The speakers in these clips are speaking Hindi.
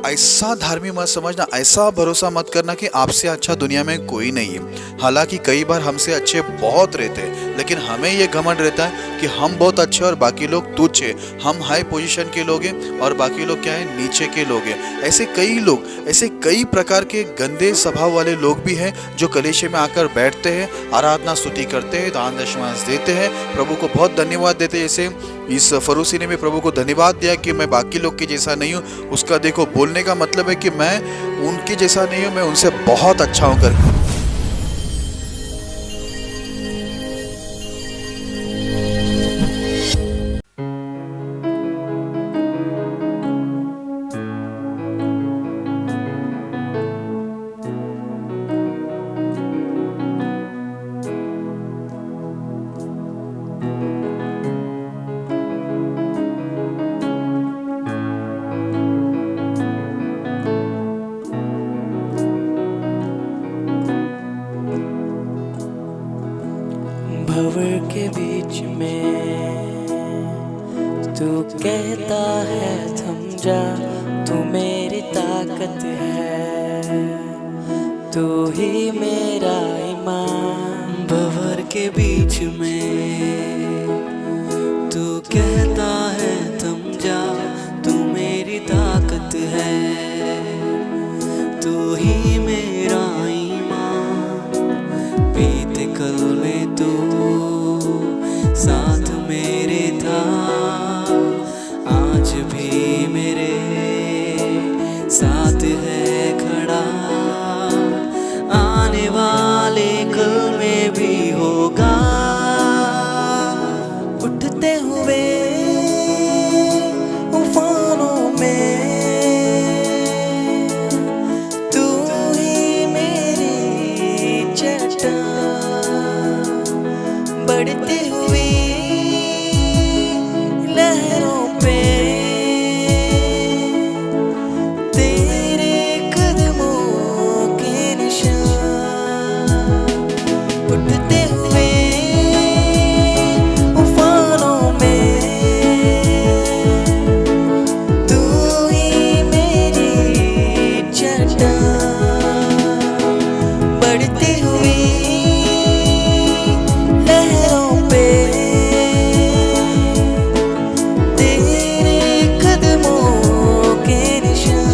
ऐसा धार्मिक मत समझना, ऐसा भरोसा मत करना कि आपसे अच्छा दुनिया में कोई नहीं है। हालांकि कई बार हमसे अच्छे बहुत रहते हैं, लेकिन हमें ये घमंड रहता है कि हम बहुत अच्छे और बाकी लोग तुच्छ है। हम हाई पोजीशन के लोग हैं और बाकी लोग क्या है, नीचे के लोग हैं। ऐसे कई लोग, ऐसे कई प्रकार के गंदे स्वभाव वाले लोग भी हैं जो कलीसिया में आकर बैठते हैं, आराधना स्तुति करते हैं, दान दशमांश देते हैं, प्रभु को बहुत धन्यवाद देते हैं। जैसे इस फरूसी ने भी प्रभु को धन्यवाद दिया कि मैं बाकी लोग के जैसा नहीं हूँ। उसका देखो बोलने का मतलब है कि मैं उनके जैसा नहीं हूँ, मैं उनसे बहुत अच्छा हूँ करके। भंवर के बीच में तू कहता है थम जा, तू मेरी ताकत है, तू ही मेरा ईमान। भंवर के बीच में तू कहता है थम जा, तू मेरी ताकत है, तू ही मेरा ईमान। बीते कल में तू साथ मेरे था, आज भी मेरे साथ है खड़ा, आने वाले कल में भी होगा। उठते हुए उफानों में तू ही मेरी चट्टान, बढ़ती हुई लहरों पे तेरे कदमों के निशान। उठते हुए उफानों में तू ही मेरी चट्टान, बढ़ती हुई लहरों पे तेरे कदमों के निशान।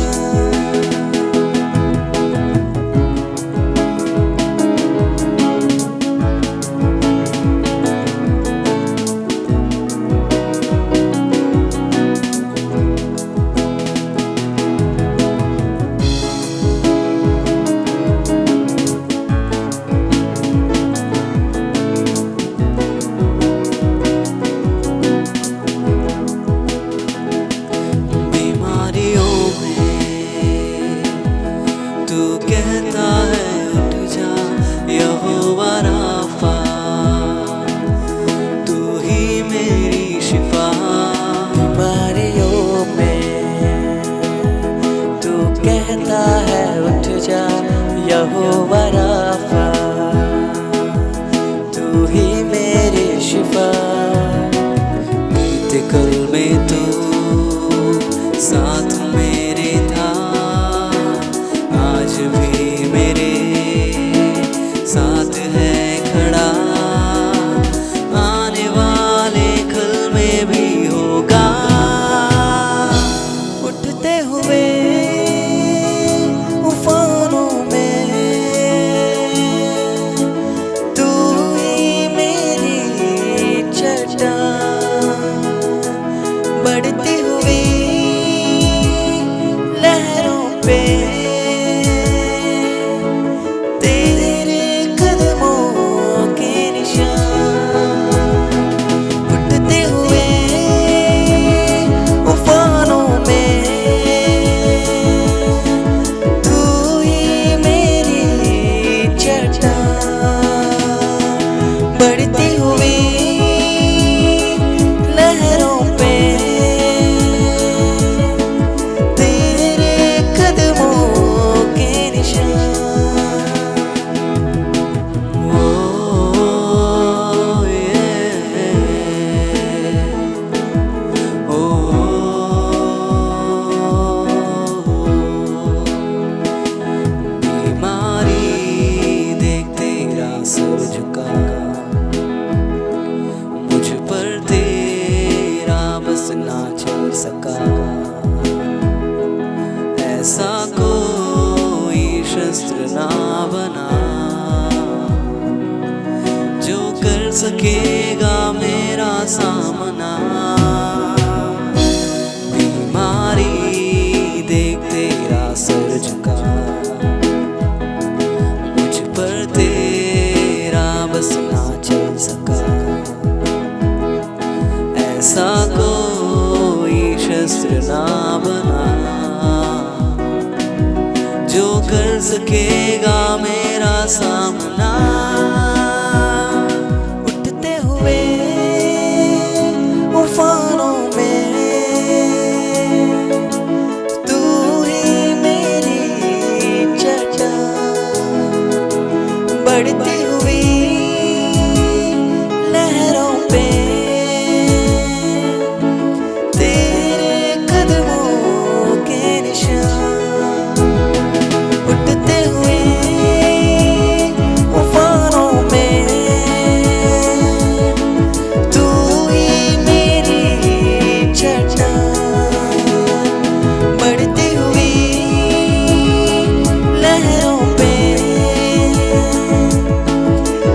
बीमारियों में तू कहता है उठ जा, यहोवा राफा, तू ही मेरी शिफा। बीमारियों में तू कहता है उठ जा, यहोवा राफा, तू ही मेरी शिफा। बीते कल में तू साथ मेरे था, आज भी मेरे साथ है खड़ा, आने वाले कल में भी होगा। उठते हुए उफानों में तू ही मेरी चट्टान, बढ़ती हुई लहरों पे तेरे कदमों के निशान। उठते हुए उफानों में तू ही मेरी चट्टान, बढ़ती हुई लहरों पे तेरे कदमों के निशान। ओ सकेगा मेरा सामना। बीमारी देख तेरा सर झुका, मुझ पर तेरा बस ना चल सका। ऐसा कोई शस्त्र ना बना जो कर सकेगा मेरा सामना। उठते हुए उफानों में तू ही मेरी चट्टान, बढ़ती हुई लहरों पे तेरे कदमों के निशान। उठते हुए उफानों में तू ही मेरी चट्टान, बढ़ती हुई लहरों पे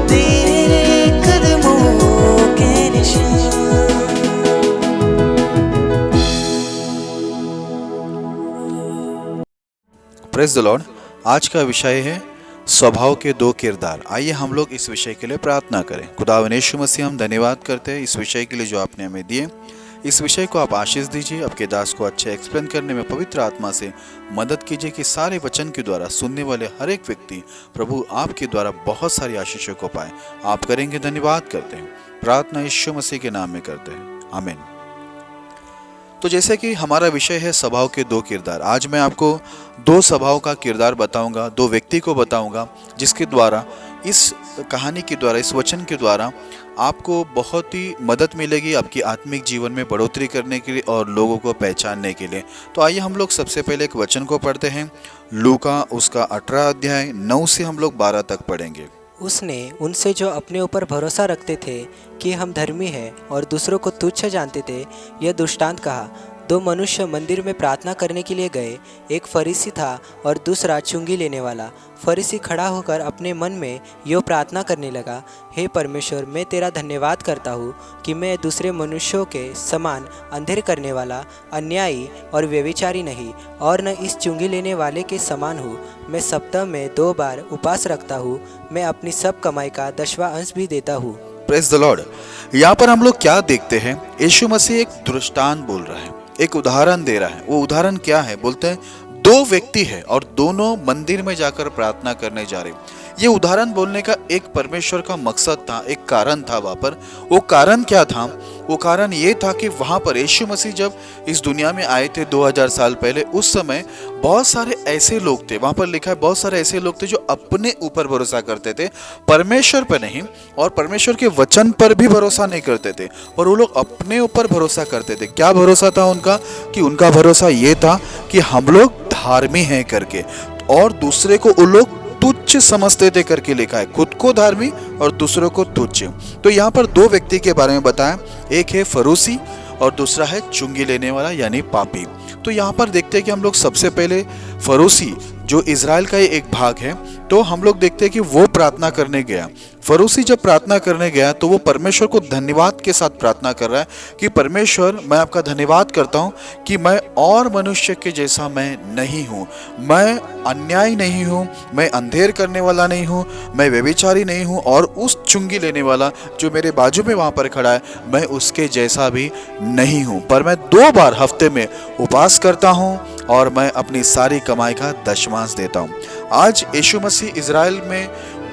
तेरे कदमों के निशान। Praise the Lord. आज का विषय है स्वभाव के दो किरदार। आइए हम लोग इस विषय के लिए प्रार्थना करें। खुदावंद यीशु मसीह, हम धन्यवाद करते हैं इस विषय के लिए जो आपने हमें दिए। इस विषय को आप आशीष दीजिए, आपके दास को अच्छे एक्सप्लेन करने में पवित्र आत्मा से मदद कीजिए कि सारे वचन के द्वारा सुनने वाले हर एक व्यक्ति प्रभु आपके द्वारा बहुत सारी आशीषों को पाए। आप करेंगे, धन्यवाद करते हैं। प्रार्थना यीशु मसीह के नाम में करते हैं, आमीन। तो जैसे कि हमारा विषय है स्वभाव के दो किरदार, आज मैं आपको दो स्वभाव का किरदार बताऊंगा, दो व्यक्ति को बताऊंगा जिसके द्वारा, इस कहानी के द्वारा, इस वचन के द्वारा आपको बहुत ही मदद मिलेगी आपकी आत्मिक जीवन में बढ़ोतरी करने के लिए और लोगों को पहचानने के लिए। तो आइए हम लोग सबसे पहले एक वचन को पढ़ते हैं। लूका उसका 18 अध्याय 9 से हम लोग 12 तक पढ़ेंगे। उसने उनसे जो अपने ऊपर भरोसा रखते थे कि हम धर्मी हैं और दूसरों को तुच्छ जानते थे, यह दृष्टांत कहा। दो मनुष्य मंदिर में प्रार्थना करने के लिए गए। एक फरीसी था और दूसरा चुंगी लेने वाला। फरीसी खड़ा होकर अपने मन में यो प्रार्थना करने लगा, हे परमेश्वर, मैं तेरा धन्यवाद करता हूँ कि मैं दूसरे मनुष्यों के समान अंधेर करने वाला, अन्यायी और व्यभिचारी नहीं, और न इस चुंगी लेने वाले के समान हूँ। मैं सप्ताह में 2 बार उपवास रखता हूँ। मैं अपनी सब कमाई का 10वां अंश भी देता हूँ। Praise the Lord. यहाँ पर हम लोग क्या देखते हैं? यीशु मसीह एक दृष्टांत बोल रहा है, एक उदाहरण दे रहा है। वो उदाहरण क्या है? बोलते हैं 2 व्यक्ति है और दोनों मंदिर में जाकर प्रार्थना करने जा रहे। ये उदाहरण बोलने का एक परमेश्वर का मकसद था, एक कारण था वहाँ पर। वो कारण क्या था? वो कारण ये था कि वहाँ पर यीशु मसीह जब इस दुनिया में आए थे 2000 साल पहले, उस समय बहुत सारे ऐसे लोग थे, वहाँ पर लिखा है बहुत सारे ऐसे लोग थे जो अपने ऊपर भरोसा करते थे, परमेश्वर पर नहीं, और परमेश्वर के वचन पर भी भरोसा नहीं करते थे, और वो लोग अपने ऊपर भरोसा करते थे। क्या भरोसा था उनका? कि उनका भरोसा ये था कि हम लोग धार्मी हैं करके, और दूसरे को वो लोग तुच्छ समझते थे करके लिखा है। खुद को धार्मी और दूसरों को तुच्छ। तो यहाँ पर 2 व्यक्ति के बारे में बताया, एक है फरूसी और दूसरा है चुंगी लेने वाला यानी पापी। तो यहाँ पर देखते हैं कि हम लोग सबसे पहले फरूसी, जो इजराइल का एक भाग है, तो हम लोग देखते हैं कि वो प्रार्थना करने गया। फरूसी जब प्रार्थना करने गया तो वो परमेश्वर को धन्यवाद के साथ प्रार्थना कर रहा है कि परमेश्वर, मैं आपका धन्यवाद करता हूँ कि मैं और मनुष्य के जैसा मैं नहीं हूँ, मैं अन्याय नहीं हूँ, मैं अंधेर करने वाला नहीं हूँ, मैं व्यभिचारी नहीं हूँ, और उस चुंगी लेने वाला जो मेरे बाजू में वहाँ पर खड़ा है, मैं उसके जैसा भी नहीं हूँ। पर मैं 2 बार हफ्ते में उपवास करता हूँ और मैं अपनी सारी कमाई का 10वां देता हूँ। आज यीशु मसीह इजराइल में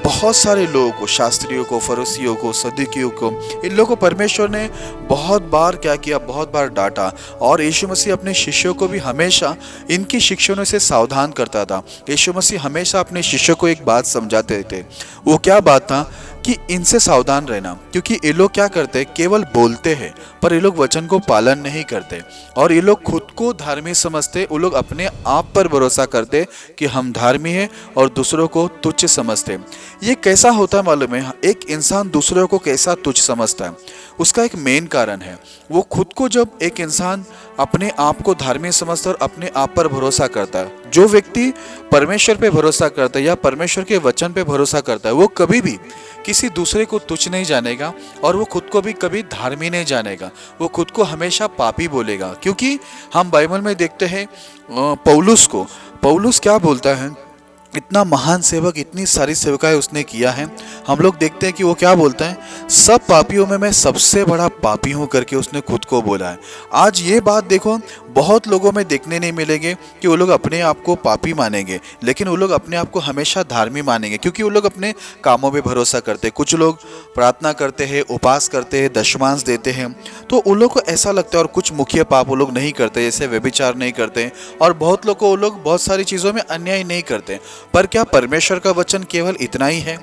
बहुत सारे लोगों को, शास्त्रियों को, फरीसियों को, सदूकियों को, इन लोगों को परमेश्वर ने बहुत बार क्या किया? बहुत बार डांटा। और यीशु मसीह अपने शिष्यों को भी हमेशा इनकी शिक्षणों से सावधान करता था। यीशु मसीह हमेशा अपने शिष्यों को एक बात समझाते थे। वो क्या बात था? कि इनसे सावधान रहना, क्योंकि ये लोग क्या करते? केवल बोलते हैं पर ये लोग वचन को पालन नहीं करते, और ये लोग खुद को धार्मिक समझते। वो लोग अपने आप पर भरोसा करते कि हम धार्मिक हैं और दूसरों को तुच्छ समझते। ये कैसा होता है मालूम है? एक इंसान दूसरों को कैसा तुच्छ समझता है, उसका एक मेन कारण है, वो खुद को, जब एक इंसान अपने आप को धार्मिक समझता है और अपने आप पर भरोसा करता है, जो व्यक्ति परमेश्वर पे भरोसा करता है या परमेश्वर के वचन पे भरोसा करता है, वो कभी भी किसी दूसरे को तुच्छ नहीं जानेगा और वो खुद को भी कभी धार्मी नहीं जानेगा। वो खुद को हमेशा पापी बोलेगा, क्योंकि हम बाइबल में देखते हैं पौलुस क्या बोलता है। इतना महान सेवक, इतनी सारी सेवकाएं उसने किया है। हम लोग देखते हैं कि वो क्या बोलता है, सब पापियों में मैं सबसे बड़ा पापी हूं करके उसने खुद को बोला है। आज ये बात देखो, बहुत लोगों में देखने नहीं मिलेंगे कि वो लोग अपने आप को पापी मानेंगे, लेकिन वो लोग अपने आप को हमेशा धार्मी मानेंगे, क्योंकि वो लोग अपने कामों पे भरोसा करते हैं। कुछ लोग प्रार्थना करते हैं, उपास करते हैं, दशमांश देते हैं, तो उन लोग को ऐसा लगता है। और कुछ मुख्य पाप वो लोग नहीं करते, जैसे व्यभिचार नहीं करते, और बहुत लोग को वो लोग बहुत सारी चीज़ों में अन्याय नहीं करते। पर क्या परमेश्वर का वचन केवल इतना ही है?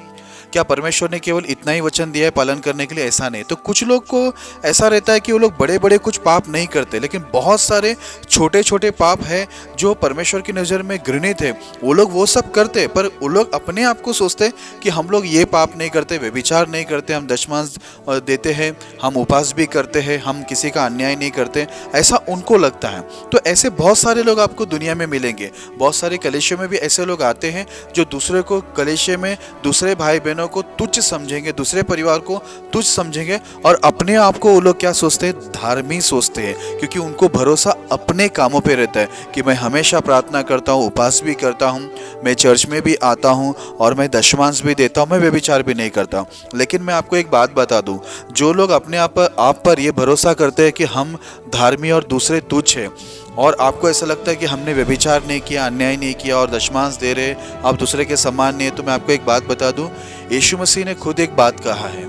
क्या परमेश्वर ने केवल इतना ही वचन दिया है पालन करने के लिए? ऐसा नहीं। तो कुछ लोग को ऐसा रहता है कि वो लोग बड़े बड़े कुछ पाप नहीं करते, लेकिन बहुत सारे छोटे छोटे पाप है जो परमेश्वर की नज़र में घृणित है, वो लोग वो सब करते। पर वो लोग अपने आप को सोचते कि हम लोग ये पाप नहीं करते, व्यभिचार नहीं करते, हम दशमांश देते हैं, हम उपास भी करते हैं, हम किसी का अन्याय नहीं करते, ऐसा उनको लगता है। तो ऐसे बहुत सारे लोग आपको दुनिया में मिलेंगे। बहुत सारे कलीसिया में भी ऐसे लोग आते हैं जो दूसरे को कलीसिया में दूसरे भाई बहनों को तुच्छ समझेंगे, दूसरे परिवार को तुच्छ समझेंगे, और अपने आप को वो लोग क्या सोचते हैं, धार्मिक सोचते हैं, क्योंकि उनको भरोसा अपने कामों पे रहता है कि मैं हमेशा प्रार्थना करता हूँ, उपास भी करता हूँ, मैं चर्च में भी आता हूँ, और मैं दशमांश भी देता हूँ, मैं व्यभिचार भी नहीं करता। लेकिन मैं आपको एक बात बता दूँ, जो लोग अपने आप पर ये भरोसा करते हैं कि हम धार्मिक और दूसरे तुच्छ है, और आपको ऐसा लगता है कि हमने व्यभिचार नहीं किया, अन्याय नहीं किया और दशमांश दे रहे, आप दूसरे के समान नहीं है, तो मैं आपको एक बात बता दूं, यीशु मसीह ने खुद एक बात कहा है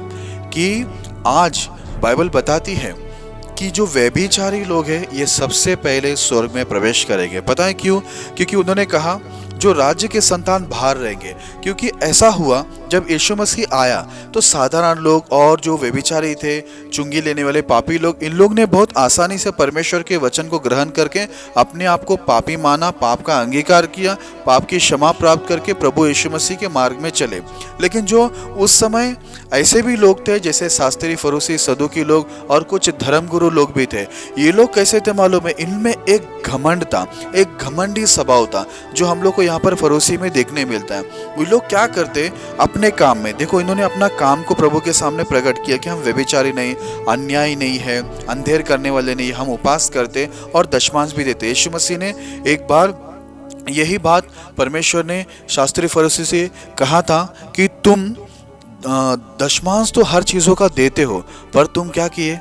कि आज बाइबल बताती है कि जो व्यभिचारी लोग हैं ये सबसे पहले स्वर्ग में प्रवेश करेंगे। पता है क्यों? क्योंकि उन्होंने कहा जो राज्य के संतान बाहर रहेंगे। क्योंकि ऐसा हुआ जब यीशु मसीह आया तो साधारण लोग और जो व्यभिचारी थे, चुंगी लेने वाले पापी लोग, इन लोग ने बहुत आसानी से परमेश्वर के वचन को ग्रहण करके अपने आप को पापी माना, पाप का अंगीकार किया, पाप की क्षमा प्राप्त करके प्रभु यीशु मसीह के मार्ग में चले। लेकिन जो उस समय ऐसे भी लोग थे जैसे शास्त्री, फरीसी, सदूकी लोग और कुछ धर्मगुरु लोग भी थे। ये लोग कैसे थे मालूम है? इनमें एक घमंड था, एक घमंडी स्वभाव था, जो हम लोग को यहाँ पर फरीसी में देखने मिलता है। वो लोग क्या करते अपने काम में, देखो इन्होंने अपना काम को प्रभु के सामने प्रकट किया कि हम व्यभिचारी नहीं, अन्याय नहीं है, अंधेर करने वाले नहीं, हम उपास करते और दशमांश भी देते। यीशु मसीह ने एक बार यही बात परमेश्वर ने शास्त्री फरीसी से कहा था कि तुम दशमांश तो हर चीज़ों का देते हो, पर तुम क्या किए?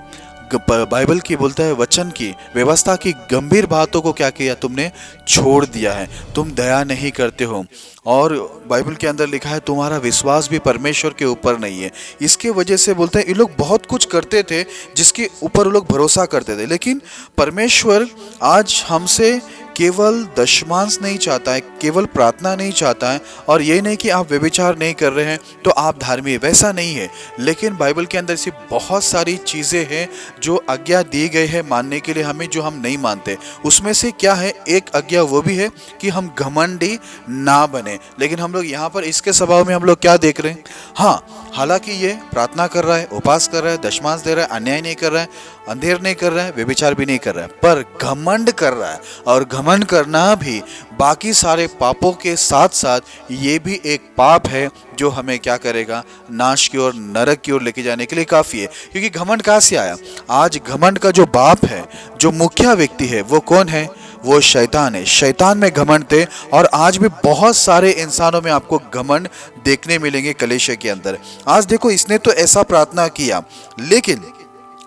बाइबल की बोलता है, वचन की, व्यवस्था की गंभीर बातों को क्या किया? तुमने छोड़ दिया है, तुम दया नहीं करते हो। और बाइबल के अंदर लिखा है तुम्हारा विश्वास भी परमेश्वर के ऊपर नहीं है। इसके वजह से बोलते हैं ये लोग बहुत कुछ करते थे जिसके ऊपर वो लोग भरोसा करते थे। लेकिन परमेश्वर आज हमसे केवल दशमांश नहीं चाहता है, केवल प्रार्थना नहीं चाहता है, और ये नहीं कि आप व्यभिचार नहीं कर रहे हैं तो आप धार्मिक, वैसा नहीं है। लेकिन बाइबल के अंदर ऐसी बहुत सारी चीज़ें हैं जो आज्ञा दी गई है मानने के लिए हमें, जो हम नहीं मानते। उसमें से क्या है? एक आज्ञा वो भी है कि हम घमंडी ना बने। लेकिन हम लोग यहाँ पर इसके स्वभाव में हम लोग क्या देख रहे हैं? हाँ, हालांकि ये प्रार्थना कर रहा है, उपास कर रहा है, दशमांश दे रहा है, अन्याय नहीं कर रहा है, अंधेर नहीं कर रहा है, व्यभिचार भी नहीं कर रहा है, पर घमंड कर रहा है। और घमंड करना भी बाकी सारे पापों के साथ साथ ये भी एक पाप है जो हमें क्या करेगा? नाश की ओर, नरक की ओर लेके जाने के लिए काफ़ी है। क्योंकि घमंड कहाँ से आया? आज घमंड का जो बाप है, जो मुखिया व्यक्ति है, वो कौन है? वो शैतान है। शैतान में घमंड थे, और आज भी बहुत सारे इंसानों में आपको घमंड देखने मिलेंगे कलीसिया के अंदर। आज देखो, इसने तो ऐसा प्रार्थना किया, लेकिन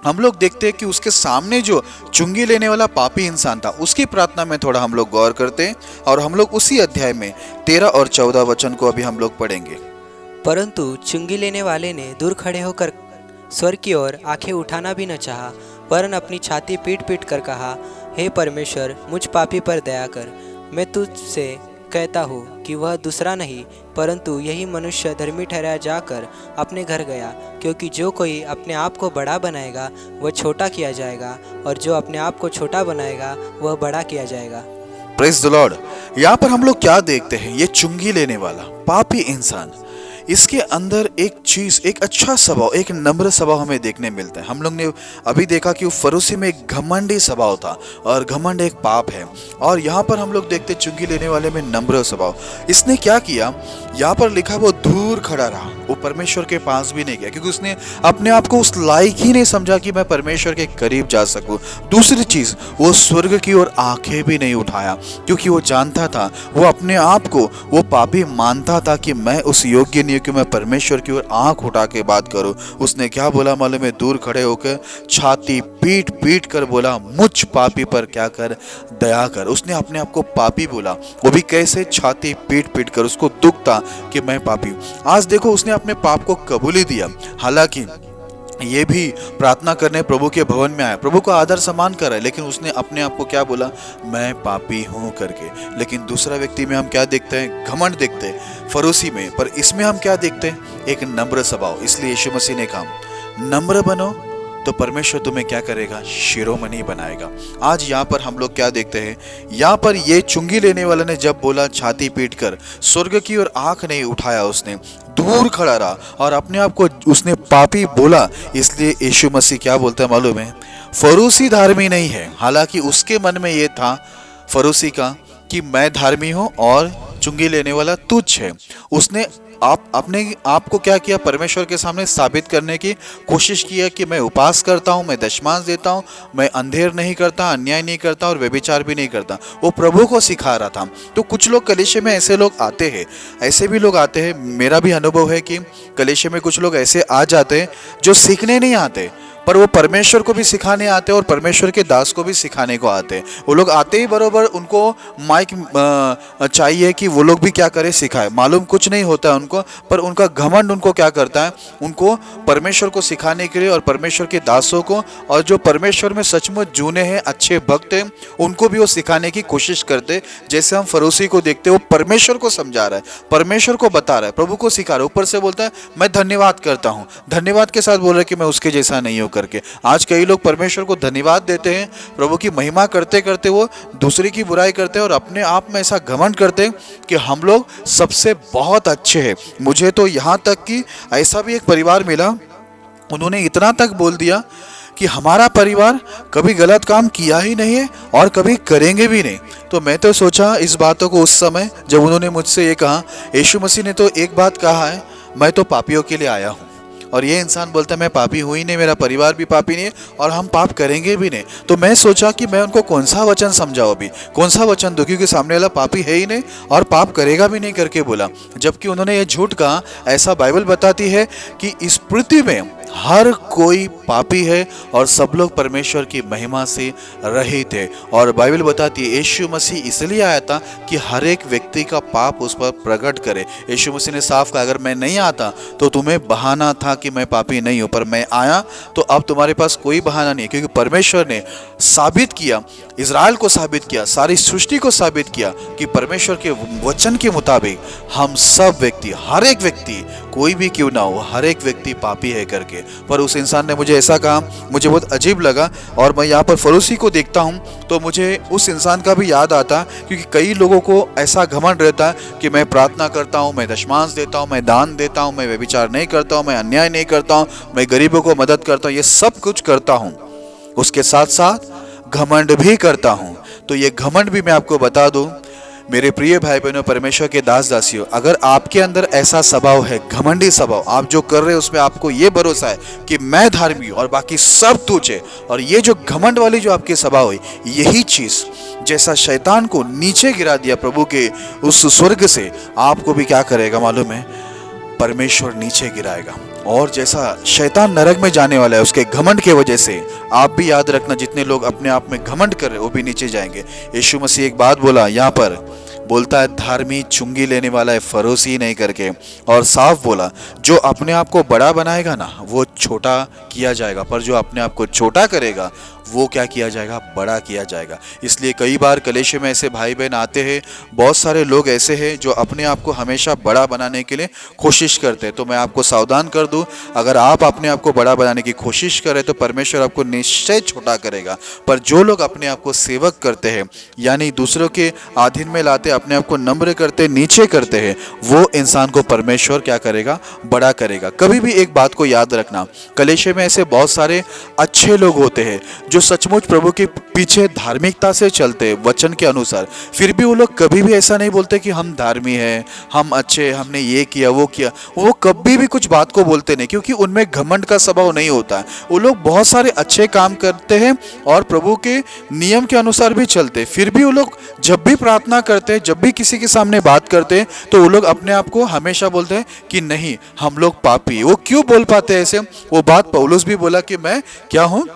हम लोग देखते हैं कि उसके सामने जो चुंगी लेने वाला पापी इंसान था, उसकी प्रार्थना में थोड़ा हम लोग गौर करते हैं, और हम लोग उसी अध्याय में 13 और 14 वचन को अभी हम लोग पढ़ेंगे। परंतु चुंगी लेने वाले ने दूर खड़े होकर स्वर्ग की ओर आंखें उठाना भी न चाहा, वरन अपनी छाती पीट पीट कर कहा, हे परमेश्वर, मुझ पापी पर दया कर। मैं तुझसे कहता हूँ कि वह दूसरा नहीं परंतु यही मनुष्य धर्मी ठहराया जाकर अपने घर गया, क्योंकि जो कोई अपने आप को बड़ा बनाएगा वह छोटा किया जाएगा, और जो अपने आप को छोटा बनाएगा वह बड़ा किया जाएगा। Praise the Lord. यहाँ पर हम लोग क्या देखते हैं? ये चुंगी लेने वाला पापी इंसान, इसके अंदर एक चीज, एक अच्छा स्वभाव, एक नम्र स्वभाव हमें देखने मिलता है। हम लोग ने अभी देखा कि वो फरोसी में एक घमंडी स्वभाव था और घमंड एक पाप है। और यहाँ पर हम लोग देखते चुंगी लेने वाले में नम्र स्वभाव। इसने क्या किया, यहाँ पर लिखा वो दूर खड़ा रहा, वो परमेश्वर के पास भी नहीं गया, क्योंकि उसने अपने आप को उस लायक ही नहीं समझा कि मैं परमेश्वर के करीब जा सकूं। दूसरी चीज, वो स्वर्ग की ओर आंखें भी नहीं उठाया, क्योंकि वो जानता था, वो अपने आप को वो पापी मानता था कि मैं उस योग्य नहीं हूं कि मैं परमेश्वर की ओर आंख उठा के बात करूं। उसने क्या बोला मालूम है, दूर खड़े होकर छाती पीट पीट कर बोला, मुझ पापी पर क्या कर, दया कर। उसने अपने आप को पापी बोला, वो भी कैसे, छाती पीट पीट कर। उसको दुख था कि मैं पापी हूं। आज देखो उसने अपने पाप को कबूल ही दिया। हालांकि ये भी प्रार्थना करने प्रभु के भवन में आया, प्रभु को आदर सम्मान कर रहा है, लेकिन उसने अपने आप को क्या बोला, मैं पापी हूं करके। लेकिन दूसरा व्यक्ति में हम क्या देखते हैं, घमंड देखते हैं फरोसी में, पर इसमें हम क्या देखते हैं, एक नम्र स्वभाव। इसलिए यीशु मसीह ने कहा नम्र बनो तो परमेश्वर तुम्हें क्या करेगा, शिरोमणि बनाएगा। आज यहाँ पर हम लोग क्या देखते हैं, यहाँ पर ये चुंगी लेने वाले ने जब बोला छाती पीट कर, स्वर्ग की ओर आंख नहीं उठाया, उसने दूर खड़ा रहा और अपने आप को उसने पापी बोला। इसलिए यीशु मसीह क्या बोलता है मालूम है, फरोसी धर्मी नहीं है। हालांकि उसके मन में ये था फरोसी का कि मैं धर्मी हूं और चुंगी लेने वाला तुच्छ है। उसने अपने आप को क्या किया, परमेश्वर के सामने साबित करने की कोशिश की है कि मैं उपास करता हूँ, मैं दशमांश देता हूँ, मैं अंधेर नहीं करता, अन्याय नहीं करता और व्यभिचार भी नहीं करता। वो प्रभु को सिखा रहा था। तो कुछ लोग कलीसिया में ऐसे लोग आते हैं, ऐसे भी लोग आते हैं। मेरा भी अनुभव है कि कलीसिया में कुछ लोग ऐसे आ जाते हैं जो सीखने नहीं आते, पर वो परमेश्वर को भी सिखाने आते हैं और परमेश्वर के दास को भी सिखाने को आते हैं। वो लोग आते ही बरोबर उनको माइक चाहिए कि वो लोग भी क्या करें, सिखाए। मालूम कुछ नहीं होता है उनको, पर उनका घमंड उनको क्या करता है, उनको परमेश्वर को सिखाने के लिए और परमेश्वर के दासों को और जो परमेश्वर में सचमुच जूने हैं, अच्छे भक्त हैं, उनको भी वो सिखाने की कोशिश करते। जैसे हम फरोसी को देखते, वो परमेश्वर को समझा रहा है, परमेश्वर को बता रहा है, प्रभु को सिखा रहा है, ऊपर से बोलता है मैं धन्यवाद करता हूँ, धन्यवाद के साथ बोल रहा है कि मैं उसके जैसा नहीं हूँ करके। आज कई लोग परमेश्वर को धन्यवाद देते हैं, प्रभु की महिमा करते करते वो दूसरे की बुराई करते हैं और अपने आप में ऐसा घमंड करते हैं कि हम लोग सबसे बहुत अच्छे हैं। मुझे तो यहाँ तक कि ऐसा भी एक परिवार मिला, उन्होंने इतना तक बोल दिया कि हमारा परिवार कभी गलत काम किया ही नहीं है और कभी करेंगे भी नहीं। तो मैं तो सोचा इस बातों को उस समय जब उन्होंने मुझसे ये कहा, यीशु मसीह ने तो एक बात कहा है, मैं तो पापियों के लिए आया हूँ, और ये इंसान बोलता है मैं पापी हुई नहीं, मेरा परिवार भी पापी नहीं है और हम पाप करेंगे भी नहीं। तो मैं सोचा कि मैं उनको कौन सा वचन समझाऊं, अभी कौन सा वचन दूं, क्योंकि सामने वाला पापी है ही नहीं और पाप करेगा भी नहीं करके बोला। जबकि उन्होंने ये झूठ कहा। ऐसा बाइबल बताती है कि इस पृथ्वी में हर कोई पापी है और सब लोग परमेश्वर की महिमा से रहित है। और बाइबल बताती है यीशु मसीह इसलिए आया था कि हर एक व्यक्ति का पाप उस पर प्रकट करे। यीशु मसीह ने साफ कहा, अगर मैं नहीं आता तो तुम्हें बहाना था कि मैं पापी नहीं हूं, पर मैं आया तो अब तुम्हारे पास कोई बहाना नहीं है, क्योंकि परमेश्वर ने साबित किया, इज़राइल को साबित किया, सारी सृष्टि को साबित किया कि परमेश्वर के वचन के मुताबिक हम सब व्यक्ति, हर एक व्यक्ति, कोई भी क्यों ना हो, हर एक व्यक्ति पापी है करके। पर उस इंसान ने मुझे ऐसा कहा, मुझे बहुत अजीब लगा। और मैं यहाँ पर फरोसी को देखता हूँ तो मुझे उस इंसान का भी याद आता, क्योंकि कई लोगों को ऐसा घमंड रहता है कि मैं प्रार्थना करता हूँ, मैं दशमांश देता हूँ, मैं दान देता हूँ, मैं व्यभिचार नहीं करता हूँ, मैं अन्याय नहीं करता हूँ, मैं गरीबों को मदद करता हूँ, ये सब कुछ करता हूँ, उसके साथ साथ घमंड भी करता हूँ। तो ये घमंड भी मैं आपको बता दूँ मेरे प्रिय भाई बहनों, परमेश्वर के दास दासियों, अगर आपके अंदर ऐसा स्वभाव है, घमंडी स्वभाव, आप जो कर रहे हैं उसमें आपको ये भरोसा है कि मैं धार्मिक और बाकी सब तुच्छ है, और ये जो घमंड वाली जो आपके स्वभाव है, यही चीज जैसा शैतान को नीचे गिरा दिया प्रभु के उस स्वर्ग से, आपको भी क्या करेगा मालूम है, परमेश्वर नीचे गिराएगा। और जैसा शैतान नरक में जाने वाला है उसके घमंड के वजह से, आप भी याद रखना, जितने लोग अपने आप में घमंड कर रहे वो भी नीचे जाएंगे। यीशु मसीह एक बात बोला, यहाँ पर बोलता है धार्मिक चुंगी लेने वाला है, फरोसी नहीं करके, और साफ बोला जो अपने आप को बड़ा बनाएगा ना वो छोटा किया जाएगा, पर जो अपने आप को छोटा करेगा वो क्या किया जाएगा, बड़ा किया जाएगा। इसलिए कई बार कलेशे में ऐसे भाई बहन आते हैं, बहुत सारे लोग ऐसे हैं जो अपने आप को हमेशा बड़ा बनाने के लिए कोशिश करते हैं। तो मैं आपको सावधान कर दूं, अगर आप अपने आप को बड़ा बनाने की कोशिश करें तो परमेश्वर आपको निश्चय छोटा करेगा। पर जो लोग अपने आप को सेवक करते हैं, यानी दूसरों के अधीन में लाते, अपने आप को नम्र करते, नीचे करते हैं, वो इंसान को परमेश्वर क्या करेगा, बड़ा करेगा। कभी भी एक बात को याद रखना, कलीसिया में ऐसे बहुत सारे अच्छे लोग होते हैं जो सचमुच प्रभु के पीछे धार्मिकता से चलते हैं वचन के अनुसार, फिर भी वो लोग कभी भी ऐसा नहीं बोलते कि हम धार्मी हैं, हम अच्छे, हमने ये किया वो किया। वो कभी भी कुछ बात को बोलते नहीं, क्योंकि उनमें घमंड का स्वभाव नहीं होता है। वो लोग बहुत सारे अच्छे काम करते हैं और प्रभु के नियम के अनुसार भी चलते, फिर भी वो लोग जब भी प्रार्थना करते हैं, जब भी किसी के सामने बात करते हैं, तो वो लोग अपने आप को हमेशा बोलते हैं कि नहीं, हम लोग पापी। वो क्यों बोल पाते हैं ऐसे? वो बात पौलुस भी बोला कि मैं क्या हूँ,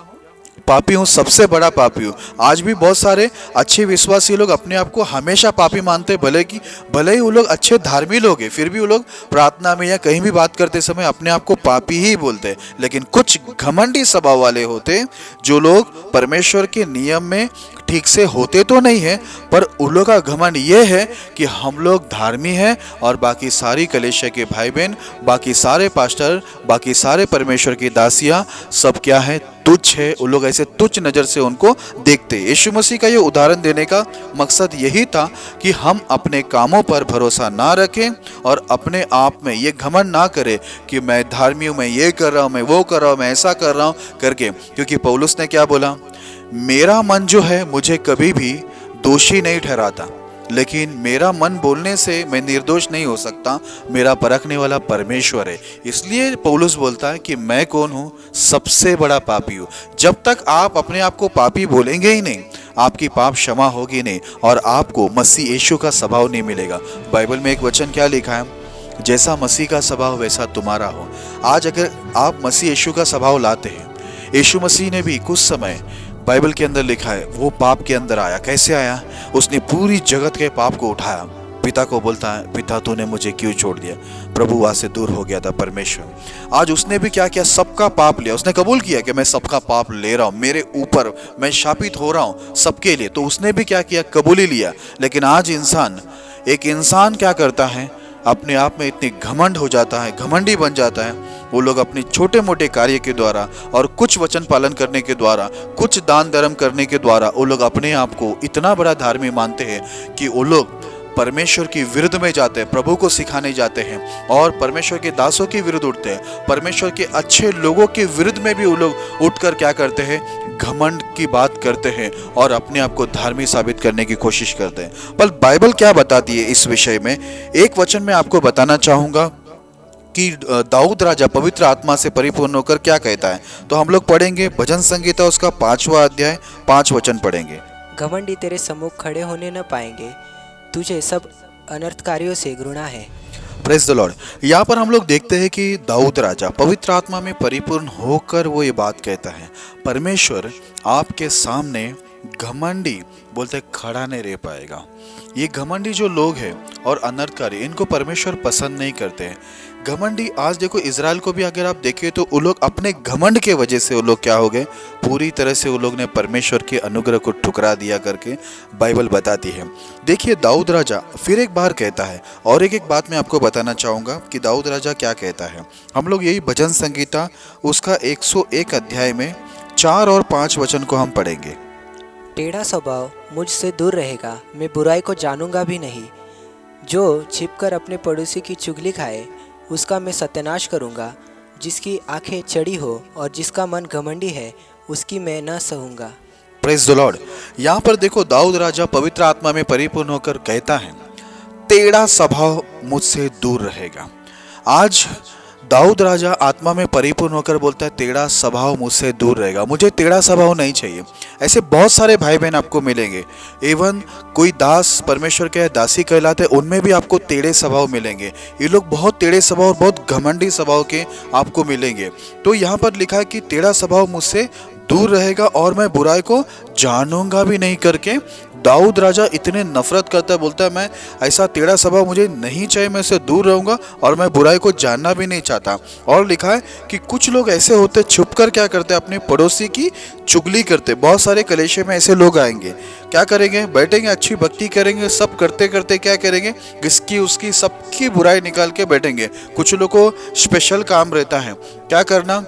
पापी हूँ, सबसे बड़ा पापी हूँ। आज भी बहुत सारे अच्छे विश्वासी लोग अपने आप को हमेशा पापी मानते, भले ही वो लोग अच्छे धार्मिक लोग हैं, फिर भी वो लोग प्रार्थना में या कहीं भी बात करते समय अपने आप को पापी ही बोलते हैं। लेकिन कुछ घमंडी स्वभाव वाले होते, जो लोग परमेश्वर के नियम में ठीक से होते तो नहीं है, पर उन लोग का घमंड ये है कि हम लोग धार्मिक हैं और बाकी सारी कलीसिया के भाई बहन, बाकी सारे पास्टर, बाकी सारे परमेश्वर की दासियाँ सब क्या है, तुच्छ है। उन लोग ऐसे तुच्छ नज़र से उनको देखते। यीशु मसीह का ये उदाहरण देने का मकसद यही था कि हम अपने कामों पर भरोसा ना रखें और अपने आप में ये घमंड ना करें कि मैं धार्मिक हूँ, मैं ये कर रहा हूँ, मैं वो कर रहा हूँ, मैं ऐसा कर रहा हूँ करके। क्योंकि पौलुस ने क्या बोला, मेरा मन जो है मुझे कभी भी दोषी नहीं ठहराता, लेकिन मेरा मन बोलने से मैं निर्दोष नहीं हो सकता, मेरा परखने वाला परमेश्वर है। इसलिए पौलुस बोलता है कि मैं कौन हूँ, सबसे बड़ा पापी हूँ। जब तक आप अपने आप को पापी बोलेंगे ही नहीं, आपकी पाप क्षमा होगी नहीं और आपको मसीह यीशु का स्वभाव नहीं मिलेगा। बाइबल में एक वचन क्या लिखा है, जैसा मसीह का स्वभाव वैसा तुम्हारा हो। आज अगर आप मसीह यीशु का स्वभाव लाते हैं, यीशु मसीह ने भी कुछ समय बाइबल के अंदर लिखा है वो पाप के अंदर आया। कैसे आया? उसने पूरी जगत के पाप को उठाया, पिता को बोलता है, पिता तूने मुझे क्यों छोड़ दिया? प्रभु वहां से दूर हो गया था परमेश्वर। आज उसने भी क्या किया, सबका पाप लिया। उसने कबूल किया कि मैं सबका पाप ले रहा हूँ, मेरे ऊपर मैं शापित हो रहा हूँ सबके लिए, तो उसने भी क्या किया, कबूल ही लिया। लेकिन आज एक इंसान क्या करता है, अपने आप में इतनी घमंड हो जाता है, घमंडी बन जाता है। वो लोग अपने छोटे मोटे कार्य के द्वारा और कुछ वचन पालन करने के द्वारा, कुछ दान धर्म करने के द्वारा वो लोग अपने आप को इतना बड़ा धार्मिक मानते हैं कि वो लोग परमेश्वर की विरुद्ध में जाते हैं, प्रभु को सिखाने जाते हैं और परमेश्वर के दासों के विरुद्ध उठते हैं। परमेश्वर के अच्छे लोगों के विरुद्ध में भी वो लोग उठकर क्या करते हैं, घमंड की बात करते हैं और अपने आप को धार्मिक साबित करने की कोशिश करते हैं। पर बाइबल क्या बताती है इस विषय में? एक वचन में आपको बताना चाहूँगा कि दाऊद राजा पवित्र आत्मा से परिपूर्ण होकर क्या कहता है। तो हम लोग पढ़ेंगे भजन संगीता उसका 5वां अध्याय 5 वचन पढ़ेंगे। घमंडी तेरे सम्मुख खड़े होने न पाएंगे, तुझे सब अनर्थकारियों से घृणा है। Praise the Lord. यहाँ पर हम लोग देखते हैं कि दाऊद राजा पवित्र आत्मा में परिपूर्ण होकर वो ये बात कहता है, परमेश्वर आपके सामने घमंडी बोलते खड़ा नहीं रह पाएगा। ये घमंडी जो लोग हैं और अनर्थकारी, इनको परमेश्वर पसंद नहीं करते हैं। घमंडी आज देखो इजराइल को भी अगर आप देखें तो वो लोग अपने घमंड के वजह से वो लोग क्या हो गए, पूरी तरह से वो लोग ने परमेश्वर के अनुग्रह को ठुकरा दिया करके बाइबल बताती है। देखिए दाऊद राजा फिर एक बार कहता है, और एक बात मैं आपको बताना चाहूँगा कि दाऊद राजा क्या कहता है। हम लोग यही भजन संगीता उसका 101 अध्याय में 4 और 5 वचन को हम पढ़ेंगे। टेढ़ा स्वभाव मुझसे दूर रहेगा, मैं बुराई को जानूंगा भी नहीं। जो छिपकर अपने पड़ोसी की चुगली खाए, उसका मैं सत्यानाश करूंगा। जिसकी आंखें चढ़ी हो और जिसका मन घमंडी है, उसकी मैं न सहूंगा। Praise the Lord. यहाँ पर देखो दाऊद राजा पवित्र आत्मा में परिपूर्ण होकर कहता है, टेढ़ा स्वभाव मुझसे दूर रहेगा। आज दाऊद राजा आत्मा में परिपूर्ण होकर बोलता है, टेढ़ा स्वभाव मुझसे दूर रहेगा, मुझे टेढ़ा स्वभाव नहीं चाहिए। ऐसे बहुत सारे भाई बहन आपको मिलेंगे, इवन कोई दास परमेश्वर के दासी कहलाते, उनमें भी आपको टेढ़े स्वभाव मिलेंगे। ये लोग बहुत टेढ़े स्वभाव और बहुत घमंडी स्वभाव के आपको मिलेंगे। तो यहाँ पर लिखा है कि टेढ़ा स्वभाव मुझसे दूर रहेगा और मैं बुराई को जानूंगा भी नहीं करके दाऊद राजा इतने नफरत करता है, बोलता है मैं ऐसा टेढ़ा स्वभाव मुझे नहीं चाहिए, मैं इससे दूर रहूंगा और मैं बुराई को जानना भी नहीं चाहता। और लिखा है कि कुछ लोग ऐसे होते छुपकर क्या करते, अपने पड़ोसी की चुगली करते। बहुत सारे कलीसिया में ऐसे लोग आएंगे, क्या करेंगे, बैठेंगे, अच्छी भक्ति करेंगे, सब करते करते क्या करेंगे, इसकी उसकी सबकी बुराई निकाल के बैठेंगे। कुछ लोग को स्पेशल काम रहता है क्या करना,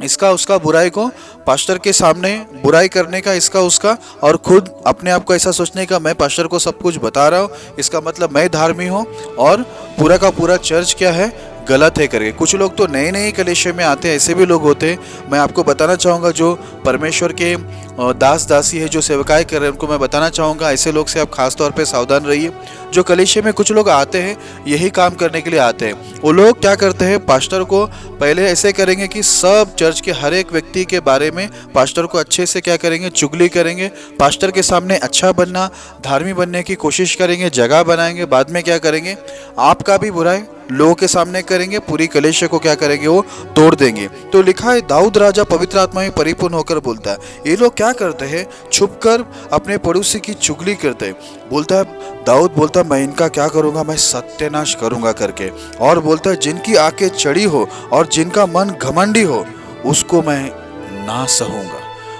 इसका उसका बुराई को पास्टर के सामने बुराई करने का, इसका उसका, और खुद अपने आप को ऐसा सोचने का मैं पास्टर को सब कुछ बता रहा हूँ, इसका मतलब मैं धार्मिक हूँ और पूरा का पूरा चर्च क्या है, गलत है करके। कुछ लोग तो नए नए कलीसिया में आते हैं, ऐसे भी लोग होते हैं। मैं आपको बताना चाहूँगा जो परमेश्वर के दास दासी है, जो सेवकाई कर रहे हैं, उनको मैं बताना चाहूँगा ऐसे लोग से आप खास तौर पे सावधान रहिए। जो कलीसिया में कुछ लोग आते हैं यही काम करने के लिए आते हैं। वो लोग क्या करते हैं, पास्टर को पहले ऐसे करेंगे कि सब चर्च के हर एक व्यक्ति के बारे में पास्टर को अच्छे से क्या करेंगे, चुगली करेंगे। पास्टर के सामने अच्छा बनना, धार्मिक बनने की कोशिश करेंगे, जगह बनाएंगे। बाद में क्या करेंगे, आपका भी बुराई लोगों के सामने करेंगे, पूरी कलीसिया को क्या करेंगे, वो तोड़ देंगे। तो लिखा है दाऊद राजा पवित्र आत्मा में परिपूर्ण होकर बोलता है। ये लोग क्या करते हैं, छुपकर अपने पड़ोसी की चुगली करते हैं। बोलता है, दाऊद बोलता है मैं इनका क्या करूंगा, मैं सत्यानाश करूंगा करके। और बोलता है जिनकी आंखें चढ़ी हो और जिनका मन घमंडी हो उसको मैं ना सहूंगा।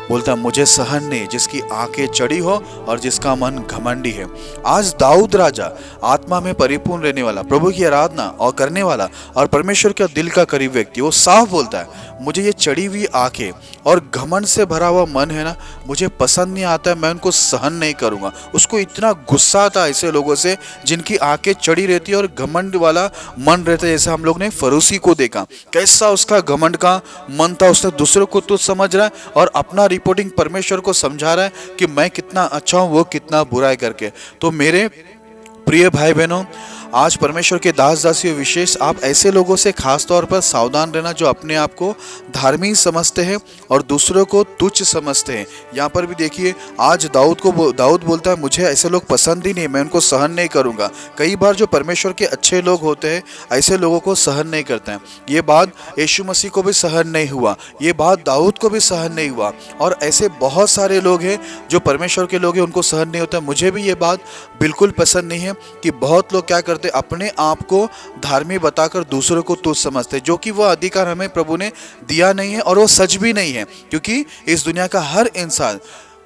बोलता मुझे सहन नहीं जिसकी आंखें चढ़ी हो और जिसका मन घमंडी है। आज दाऊद राजा आत्मा में परिपूर्ण रहने वाला, प्रभु की आराधना और करने वाला और परमेश्वर का दिल का करीब व्यक्ति, वो साफ बोलता है मुझे ये चढ़ी हुई आंखें और घमंड से भरा हुआ मन है ना, मुझे पसंद नहीं आता है, मैं उनको सहन नहीं करूंगा। उसको इतना गुस्सा आता है ऐसे लोगों से जिनकी आंखें चढ़ी रहती है और घमंड वाला मन रहता है। जैसे हम लोग ने फरूसी को देखा, कैसा उसका घमंड का मन था, उसने दूसरों को तुच्छ समझ रहा है और अपना रिपोर्टिंग परमेश्वर को समझा रहा है कि मैं कितना अच्छा हूं, वो कितना बुरा है करके। तो मेरे प्रिय भाई बहनों, आज परमेश्वर के दास दासियों, विशेष आप ऐसे लोगों से खास तौर पर सावधान रहना जो अपने आप को धार्मिक समझते हैं और दूसरों को तुच्छ समझते हैं। यहाँ पर भी देखिए, आज दाऊद बोलता है मुझे ऐसे लोग पसंद ही नहीं, मैं उनको सहन नहीं करूँगा। कई बार जो परमेश्वर के अच्छे लोग होते हैं ऐसे लोगों को सहन नहीं करते हैं। ये बात यीशु मसीह को भी सहन नहीं हुआ, ये बात दाऊद को भी सहन नहीं हुआ, और ऐसे बहुत सारे लोग हैं जो परमेश्वर के लोग हैं उनको सहन नहीं होता। मुझे भी ये बात बिल्कुल पसंद नहीं है कि बहुत लोग क्या करते, अपने आप को धार्मिक बताकर दूसरों को तुच्छ समझते, जो कि वह अधिकार हमें प्रभु ने दिया नहीं है और वो सच भी नहीं है। क्योंकि इस दुनिया का हर इंसान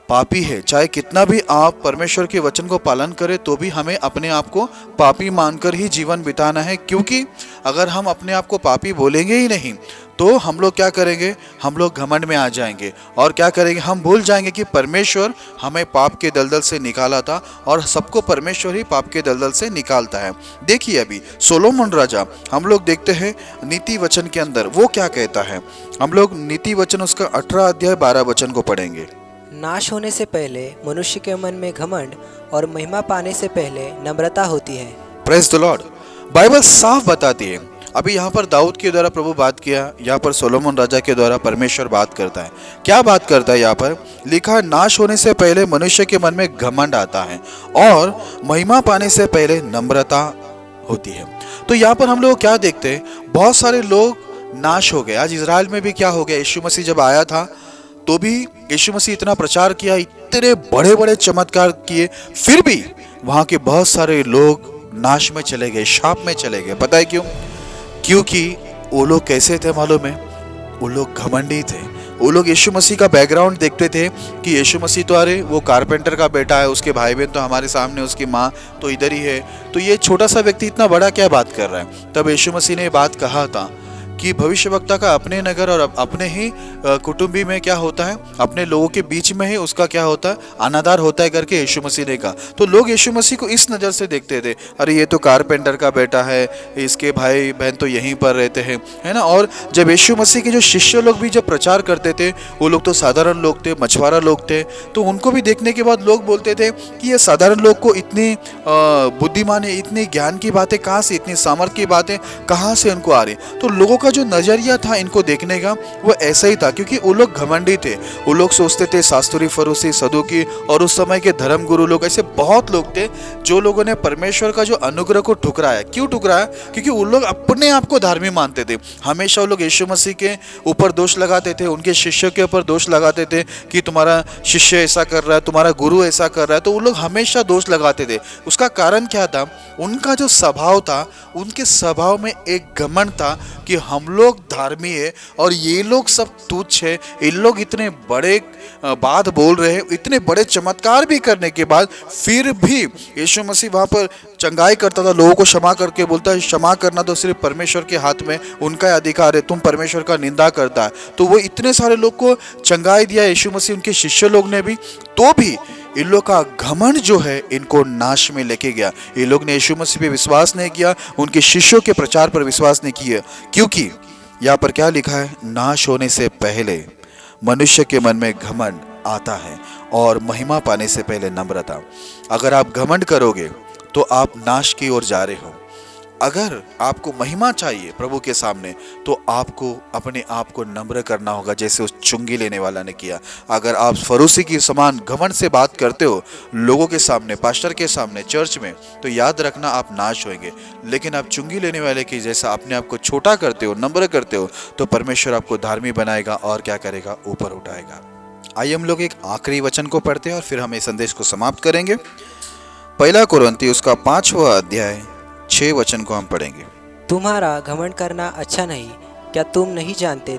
पापी है। चाहे कितना भी आप परमेश्वर के वचन को पालन करें तो भी हमें अपने आप को पापी मानकर ही जीवन बिताना है। क्योंकि अगर हम अपने आप को पापी बोलेंगे ही नहीं तो हम लोग क्या करेंगे, हम लोग घमंड में आ जाएंगे और क्या करेंगे, हम भूल जाएंगे कि परमेश्वर हमें पाप के दलदल से निकाला था और सबको परमेश्वर ही पाप के दलदल से निकालता है। देखिए अभी सोलोमन राजा, हम लोग देखते हैं नीति वचन के अंदर वो क्या कहता है। हम लोग नीति वचन उसका 18 अध्याय 12 वचन को पढ़ेंगे। नाश होने से पहले मनुष्य के मन में घमंड और महिमा पाने से पहले नम्रता होती है। Praise the Lord. बाइबल साफ बताती है। अभी यहाँ पर दाऊद के द्वारा प्रभु बात किया, यहाँ पर सोलोमन राजा के द्वारा परमेश्वर बात करता है। क्या बात करता है, यहाँ पर लिखा है नाश होने से पहले मनुष्य के मन में घमंड आता है और महिमा पाने से पहले नम्रता होती है। तो यहाँ पर हम लोग क्या देखते हैं, बहुत सारे लोग नाश हो गए। आज इजराइल में भी क्या हो गया, यीशु मसीह जब आया था तो भी यीशु मसीह इतना प्रचार किया, इतने बड़े बड़े चमत्कार किए, फिर भी वहाँ के बहुत सारे लोग नाश में चले गए, शाप में चले गए। पता है क्यों? क्योंकि वो लोग कैसे थे मालूम है, वो लोग घमंडी थे। वो लोग यीशु मसीह का बैकग्राउंड देखते थे कि यीशु मसीह तो अरे वो कारपेंटर का बेटा है, उसके भाई बहन तो हमारे सामने, उसकी माँ तो इधर ही है, तो ये छोटा सा व्यक्ति इतना बड़ा क्या बात कर रहा है। तब यीशु मसीह ने बात कहा था कि भविष्यवक्ता का अपने नगर और अपने ही कुटुंबी में क्या होता है, अपने लोगों के बीच में ही उसका क्या होता है, अनादर होता है करके यीशु मसीह ने कहा। तो लोग यीशु मसीह को इस नज़र से देखते थे, अरे ये तो कारपेंटर का बेटा है, इसके भाई बहन तो यहीं पर रहते हैं, है ना। और जब यीशु मसीह के जो शिष्य लोग भी जब प्रचार करते थे, वो लोग तो साधारण लोग थे, मछुआरा लोग थे, तो उनको भी देखने के बाद लोग बोलते थे कि ये साधारण लोग को इतनी बुद्धिमान है, इतनी ज्ञान की बातें कहाँ से, इतनी सामर्थ्य की बातें कहाँ से उनको आ रही। तो लोगों का जो नजरिया था इनको देखने का वो ऐसा ही था, क्योंकि वो लोग घमंडी थे। वो लोग सोचते थे शास्त्री, फरीसी, सदूकी और उस समय के धर्म गुरु लोग, ऐसे बहुत लोग थे जो लोगों ने परमेश्वर का जो अनुग्रह को ठुकराया। क्यों ठुकराया? क्योंकि वो लोग अपने आप को धार्मिक मानते थे। हमेशा वो लोग यीशु मसीह के ऊपर दोष लगाते थे, उनके शिष्यों के ऊपर दोष लगाते थे कि तुम्हारा शिष्य ऐसा कर रहा है, तुम्हारा गुरु ऐसा कर रहा है। तो वो लोग हमेशा दोष लगाते थे। उसका कारण क्या था? उनका जो स्वभाव था, उनके स्वभाव में एक घमंड था कि हम हम लोग धार्मी है और ये लोग सब तुच्छ है। इन लोग इतने बड़े बात बोल रहे हैं, इतने बड़े चमत्कार भी करने के बाद फिर भी यीशु मसीह वहाँ पर चंगाई करता था, लोगों को क्षमा करके बोलता है क्षमा करना तो सिर्फ परमेश्वर के हाथ में, उनका अधिकार है, तुम परमेश्वर का निंदा करता है। तो वो इतने सारे लोग को चंगाई दिया यीशु मसीह, उनके शिष्य लोग ने भी, तो भी इन लोग का घमंड जो है इनको नाश में लेके गया। ये लोग ने यीशु मसीह पे विश्वास नहीं किया, उनके शिष्यों के प्रचार पर विश्वास नहीं किया, क्योंकि यहाँ पर क्या लिखा है, नाश होने से पहले मनुष्य के मन में घमंड आता है और महिमा पाने से पहले नम्रता। अगर आप घमंड करोगे तो आप नाश की ओर जा रहे हो। अगर आपको महिमा चाहिए प्रभु के सामने तो आपको अपने आप को नम्र करना होगा, जैसे उस चुंगी लेने वाला ने किया। अगर आप फरूसी की समान घमंड से बात करते हो लोगों के सामने, पास्टर के सामने, चर्च में, तो याद रखना आप नाश होंगे। लेकिन आप चुंगी लेने वाले की जैसा अपने आप को छोटा करते हो, नम्र करते हो, तो परमेश्वर आपको धार्मी बनाएगा और क्या करेगा, ऊपर उठाएगा। आइए हम लोग एक आखिरी वचन को पढ़ते हैं और फिर हम इस संदेश को समाप्त करेंगे। पहला कुरिन्ती उसका 5वां अध्याय 6 वचन को हम पढ़ेंगे। तुम्हारा घमंड करना अच्छा नहीं, क्या तुम नहीं जानते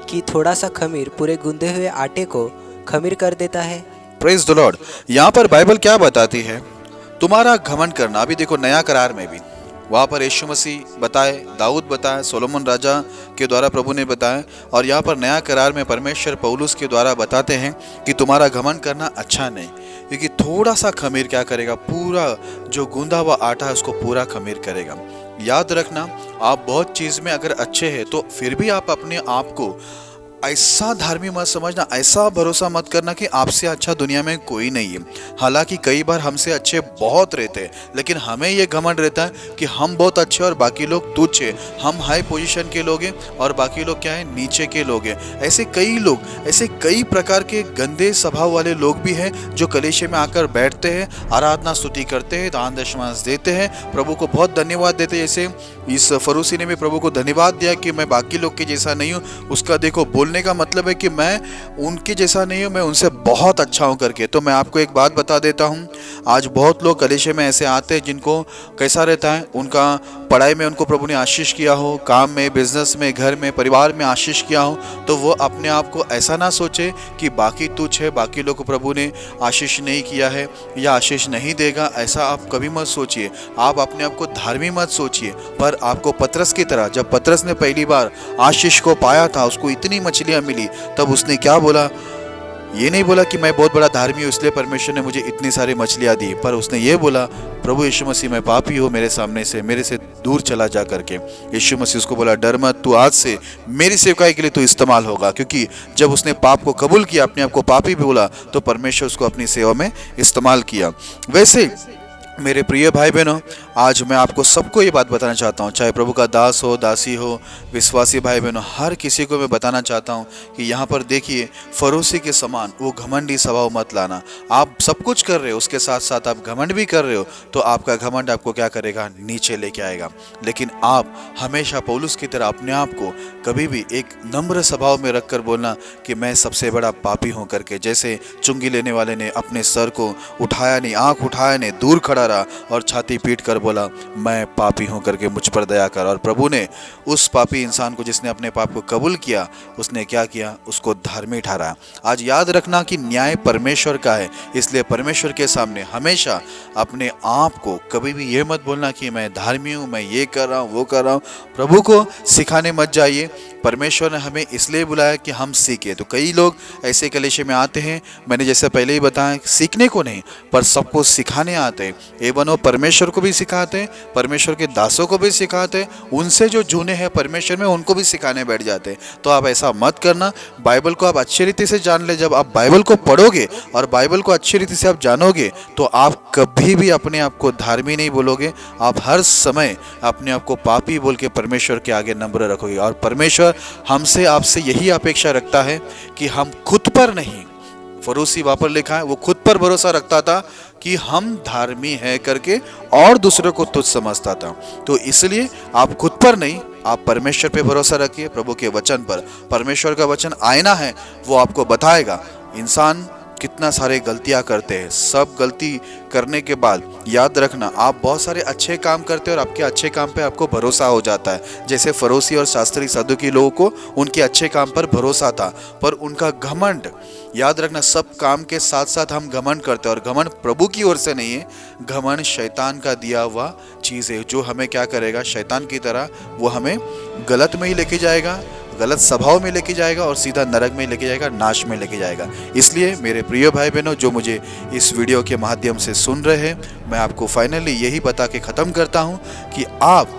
कि थोड़ा सा खमीर पूरे गूंदे हुए आटे को खमीर कर देता है। Praise the Lord. यहाँ पर बाइबल क्या बताती है, तुम्हारा घमंड करना। अभी देखो नया करार में भी वहाँ पर यीशु मसीह बताए, दाऊद बताए, सोलोमन राजा के द्वारा प्रभु ने बताया, और यहाँ पर नया करार में परमेश्वर पौलुस के द्वारा बताते हैं कि तुम्हारा घमंड करना अच्छा नहीं, क्योंकि थोड़ा सा खमीर क्या करेगा, पूरा जो गूंदा हुआ आटा है उसको पूरा खमीर करेगा। याद रखना, आप बहुत चीज़ में अगर अच्छे हैं तो फिर भी आप अपने आप को ऐसा धार्मी मत समझना, ऐसा भरोसा मत करना कि आपसे अच्छा दुनिया में कोई नहीं है। हालांकि कई बार हमसे अच्छे बहुत रहते हैं, लेकिन हमें ये घमंड रहता है कि हम बहुत अच्छे और बाकी लोग तुच्छ है, हम हाई पोजीशन के लोग हैं और बाकी लोग क्या है, नीचे के लोग हैं। ऐसे कई लोग, ऐसे कई प्रकार के गंदे स्वभाव वाले लोग भी हैं जो कलीसिया में आकर बैठते हैं, आराधना स्तुति करते हैं, दान दशमांश देते हैं, प्रभु को बहुत धन्यवाद देते हैं। जैसे इस फरूसी ने भी प्रभु को धन्यवाद दिया कि मैं बाकी लोग के जैसा नहीं हूँ। उसका देखो बोलने का मतलब है कि मैं उनके जैसा नहीं हूँ, मैं उनसे बहुत अच्छा हूँ करके। तो मैं आपको एक बात बता देता हूँ, आज बहुत लोग कलीसिया में ऐसे आते हैं जिनको कैसा रहता है, उनका पढ़ाई में उनको प्रभु ने आशीष किया हो, काम में, बिजनेस में, घर में, परिवार में आशीष किया हो, तो वो अपने आप को ऐसा ना सोचे कि बाकी तुच्छ है, बाकी लोग को प्रभु ने आशीष नहीं किया है या आशीष नहीं देगा। ऐसा आप कभी मत सोचिए, आप अपने आप को धार्मी मत सोचिए। पर आपको पतरस की तरह, जब पतरस ने पहली बार आशीष को पाया था, उसको इतनी मछलियाँ मिली, तब उसने क्या बोला, ये नहीं बोला कि मैं बहुत बड़ा धार्मी हूँ इसलिए परमेश्वर ने मुझे इतनी सारी मछलियाँ दी, पर उसने ये बोला, प्रभु यीशु मसीह मैं पापी हूँ, मेरे से दूर चला जा करके। यीशु मसीह उसको बोला, डर मत, तू आज से मेरी सेवकाई के लिए तो इस्तेमाल होगा। क्योंकि जब उसने पाप को कबूल किया, अपने आप को पापी भी बोला, तो परमेश्वर उसको अपनी सेवा में इस्तेमाल किया। वैसे मेरे प्रिय भाई बहनों, आज मैं आपको सबको ये बात बताना चाहता हूँ, चाहे प्रभु का दास हो, दासी हो, विश्वासी भाई बहनों, हर किसी को मैं बताना चाहता हूँ कि यहाँ पर देखिए, फरोसी के समान वो घमंडी स्वभाव मत लाना। आप सब कुछ कर रहे हो, उसके साथ साथ आप घमंड भी कर रहे हो, तो आपका घमंड आपको क्या करेगा, नीचे लेके आएगा। लेकिन आप हमेशा पौलुस की तरह अपने आप को कभी भी एक नम्र स्वभाव में रख कर बोलना कि मैं सबसे बड़ा पापी हूँ करके। जैसे चुंगी लेने वाले ने अपने सर को उठाया नहीं, आँख उठाया नहीं, दूर खड़ा रहा और छाती पीट कर बोला, मैं पापी हूं करके मुझ पर दया कर। और प्रभु ने उस पापी इंसान को, जिसने अपने पाप को कबूल किया, उसने क्या किया, उसको धार्मिक ठहराया। आज याद रखना कि न्याय परमेश्वर का है, इसलिए परमेश्वर के सामने हमेशा अपने आप को कभी भी ये मत बोलना कि मैं धार्मी हूँ, मैं ये कर रहा हूँ, वो कर रहा हूँ। प्रभु को सिखाने मत जाइए। परमेश्वर ने हमें इसलिए बुलाया कि हम सीखें। तो कई लोग ऐसे कलीसिया में आते हैं, मैंने जैसे पहले ही बताया, सीखने को नहीं पर सबको सिखाने आते हैं। एवं वो परमेश्वर को भी सिखाते हैं, परमेश्वर के दासों को भी सिखाते हैं, उनसे जो जूने हैं परमेश्वर में उनको भी सिखाने बैठ जाते हैं। तो आप ऐसा मत करना। बाइबल को आप अच्छी रीति से जान ले। जब आप बाइबल को पढ़ोगे और बाइबल को अच्छी रीति से आप जानोगे, तो आप कभी भी अपने आप को धार्मी नहीं बोलोगे। आप हर समय अपने आप को पापी बोल के परमेश्वर के आगे नम्र रखोगे। और परमेश्वर हमसे, आपसे यही अपेक्षा रखता है कि हम खुद पर नहीं, फरूसी वहाँ पर लिखा है, वो खुद पर भरोसा रखता था कि हम धार्मी है करके और दूसरों को तुच्छ समझता था। तो इसलिए आप खुद पर नहीं, आप परमेश्वर पे भरोसा रखिए, प्रभु के वचन पर। परमेश्वर का वचन आईना है, वो आपको बताएगा इंसान कितना सारे गलतियां करते हैं। सब गलती करने के बाद याद रखना, आप बहुत सारे अच्छे काम करते हैं और आपके अच्छे काम पे आपको भरोसा हो जाता है। जैसे फरोसी और शास्त्री सदुकी लोगों को उनके अच्छे काम पर भरोसा था, पर उनका घमंड, याद रखना, सब काम के साथ साथ हम घमंड करते हैं और घमंड प्रभु की ओर से नहीं है। घमंड शैतान का दिया हुआ चीज़ है, जो हमें क्या करेगा, शैतान की तरह वो हमें गलत में ही लेके जाएगा, गलत स्वभाव में लेके जाएगा और सीधा नरक में लेके जाएगा, नाश में लेके जाएगा। इसलिए मेरे प्रिय भाई बहनों, जो मुझे इस वीडियो के माध्यम से सुन रहे हैं, मैं आपको फाइनली यही बता के ख़त्म करता हूँ कि आप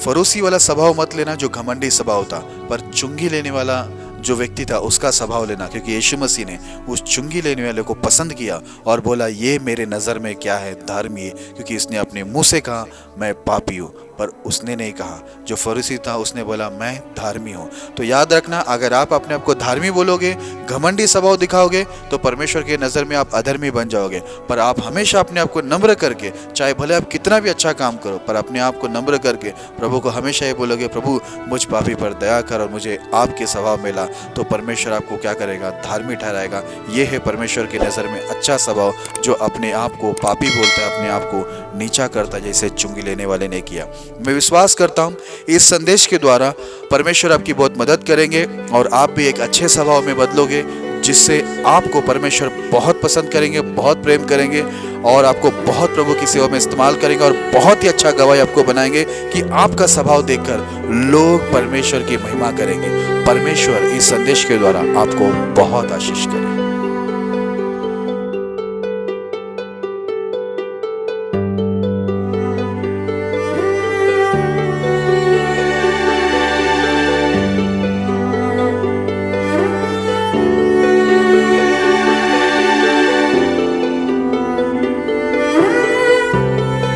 फरोसी वाला स्वभाव मत लेना जो घमंडी स्वभाव था, पर चुंगी लेने वाला जो व्यक्ति था उसका स्वभाव लेना, क्योंकि यीशु मसीह ने उस चुंगी लेने वाले को पसंद किया और बोला ये मेरे नज़र में क्या है, धर्मी है, क्योंकि इसने अपने मुंह से कहा मैं पापी हूँ, पर उसने नहीं कहा। जो फरीसी था उसने बोला मैं धार्मी हूँ। तो याद रखना, अगर आप अपने आप को धार्मी बोलोगे, घमंडी स्वभाव दिखाओगे, तो परमेश्वर के नज़र में आप अधर्मी बन जाओगे। पर आप हमेशा अपने आप को नम्र करके, चाहे भले आप कितना भी अच्छा काम करो, पर अपने आप को नम्र करके प्रभु को हमेशा ये बोलोगे, प्रभु मुझ पापी पर दया कर और मुझे आपके स्वभाव में ला, तो परमेश्वर आपको क्या करेगा, धार्मिक ठहराएगा। ये है परमेश्वर की नज़र में अच्छा स्वभाव, जो अपने आप को पापी बोलता है, अपने आप को नीचा करता है, जैसे चुंगी लेने वाले ने किया। मैं विश्वास करता हूँ इस संदेश के द्वारा परमेश्वर आपकी बहुत मदद करेंगे और आप भी एक अच्छे स्वभाव में बदलोगे, जिससे आपको परमेश्वर बहुत पसंद करेंगे, बहुत प्रेम करेंगे और आपको बहुत प्रभु की सेवा में इस्तेमाल करेंगे और बहुत ही अच्छा गवाही आपको बनाएंगे कि आपका स्वभाव देखकर लोग परमेश्वर की महिमा करेंगे। परमेश्वर इस संदेश के द्वारा आपको बहुत आशीष करे।